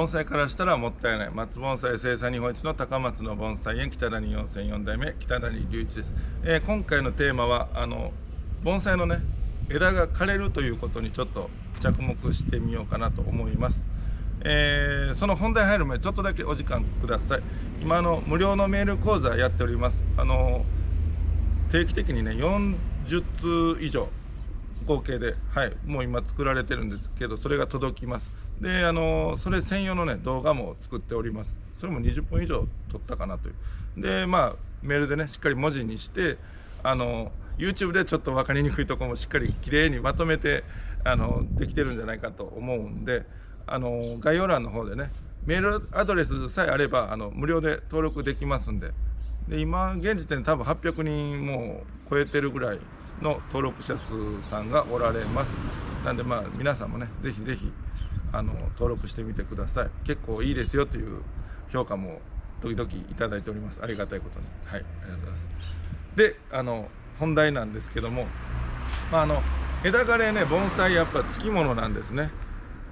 盆栽からしたらもったいない松盆栽生産日本一の高松の盆栽園北谷4004代目北谷隆一です。今回のテーマは盆栽のね枝が枯れるということにちょっと着目してみようかなと思います。その本題入る前ちょっとだけお時間ください。今無料のメール講座やっております。定期的にね40通以上合計で、もう今作られてるんですけど、それが届きます。でそれ専用のね動画も作っております。それも20分以上撮ったかなという。でメールでねしっかり文字にしてYouTube でちょっと分かりにくいところもしっかりきれいにまとめてできてるんじゃないかと思うんで、概要欄の方でねメールアドレスさえあれば無料で登録できますんで、今現時点で多分800人も超えてるぐらいの登録者数さんがおられます。なんで皆さんもねぜひぜひ登録してみてください。結構いいですよという評価も時々いただいております。ありがたいことに。ありがとうございます。で本題なんですけども、枝枯れね盆栽やっぱつきものなんですね。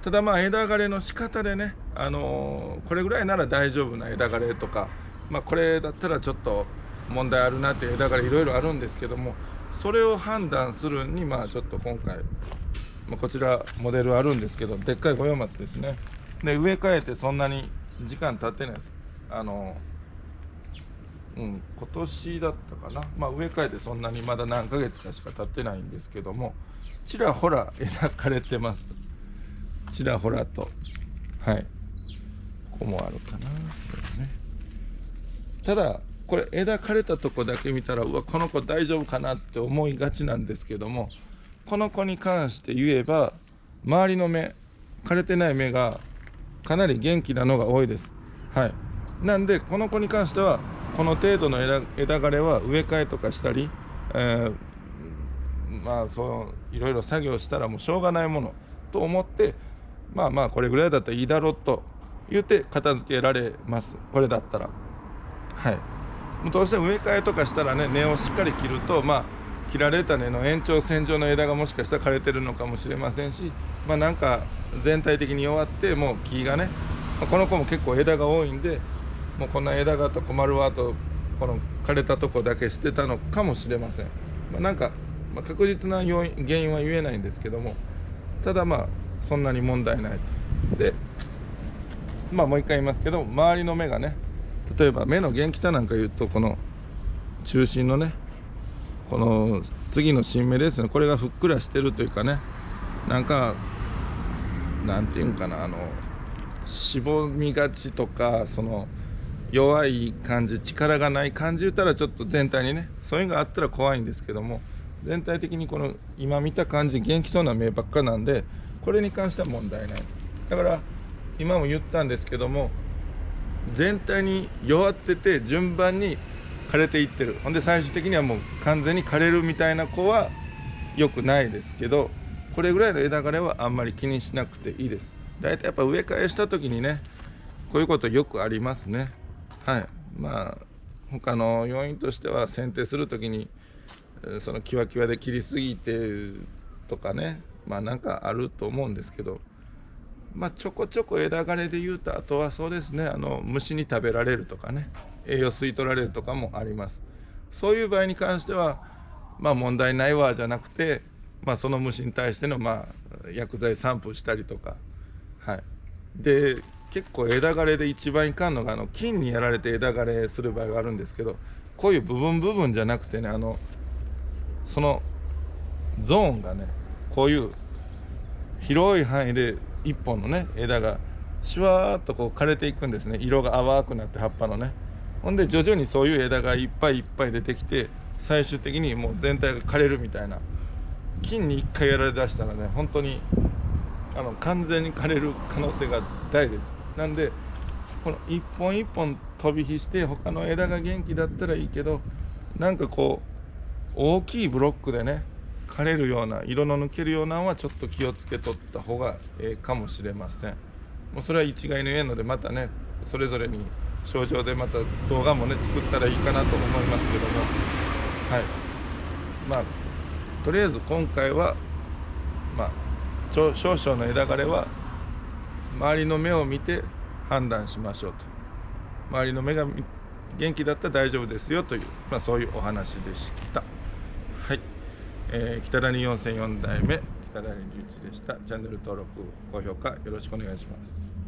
ただ枝枯れの仕方でねこれぐらいなら大丈夫な枝枯れとか、これだったらちょっと問題あるなっていう枝枯れいろいろあるんですけども、それを判断するにちょっと今回、こちらモデルあるんですけど、でっかい五葉松ですね。で植え替えてそんなに時間経ってないです。今年だったかな、植え替えてそんなにまだ何ヶ月かしか経ってないんですけども、ちらほら枝枯れてます。ちらほらと、ここもあるかな、ただこれ枝枯れたとこだけ見たらこの子大丈夫かなって思いがちなんですけども、この子に関して言えば周りの芽枯れてない芽がかなり元気なのが多いです。なんでこの子に関してはこの程度の枝枯れは植え替えとかしたり、いろいろ作業したらもうしょうがないものと思って、これぐらいだったらいいだろうと言って片付けられます。これだったらどうしても植え替えとかしたらね根をしっかり切ると切られた根の延長線上の枝がもしかしたら枯れてるのかもしれませんし、なんか全体的に弱ってもう木がね、この子も結構枝が多いんでもうこんな枝があったら困るわとこの枯れたとこだけ捨てたのかもしれません。確実な原因は言えないんですけども、ただそんなに問題ないと。でもう一回言いますけど、周りの芽がね、例えば芽の元気さなんか言うとこの中心のねこの次の新芽ですね、これがふっくらしてるというかね、なんていうんかな、しぼみがちとかその弱い感じ力がない感じ言ったらちょっと全体にねそういうのがあったら怖いんですけども、全体的にこの今見た感じ元気そうな芽ばっかなんでこれに関しては問題ない。だから今も言ったんですけども、全体に弱ってて順番に枯れていってる、ほんで最終的にはもう完全に枯れるみたいな子は良くないですけど、これぐらいの枝枯れはあんまり気にしなくていいです。だいたいやっぱ植え替えした時にねこういうことよくありますね。他の要因としては剪定する時にそのキワキワで切りすぎてとかね、なんかあると思うんですけど、ちょこちょこ枝枯れで言うと、あとはそうですね虫に食べられるとかね栄養吸い取られるとかもあります。そういう場合に関しては問題ないわじゃなくて、その虫に対しての薬剤散布したりとか、で結構枝枯れで一番いかんのが菌にやられて枝枯れする場合があるんですけど、こういう部分じゃなくてねそのゾーンがねこういう広い範囲で一本のね枝がシュワーっとこう枯れていくんですね。色が淡くなって葉っぱのね、ほんで徐々にそういう枝がいっぱいいっぱい出てきて最終的にもう全体が枯れるみたいな、菌に一回やられだしたらね本当に完全に枯れる可能性が大です。なんでこの一本一本飛び火して他の枝が元気だったらいいけど、こう大きいブロックでね枯れるような色の抜けるようなのはちょっと気をつけとった方がかもしれません。もうそれは一概に言えんのでまたねそれぞれに症状でまた動画もね作ったらいいかなと思いますけども、とりあえず今回は少々の枝枯れは周りの芽を見て判断しましょうと。周りの目が元気だったら大丈夫ですよという、そういうお話でした。はい、北谷4世4代目北谷隆一でした。チャンネル登録高評価よろしくお願いします。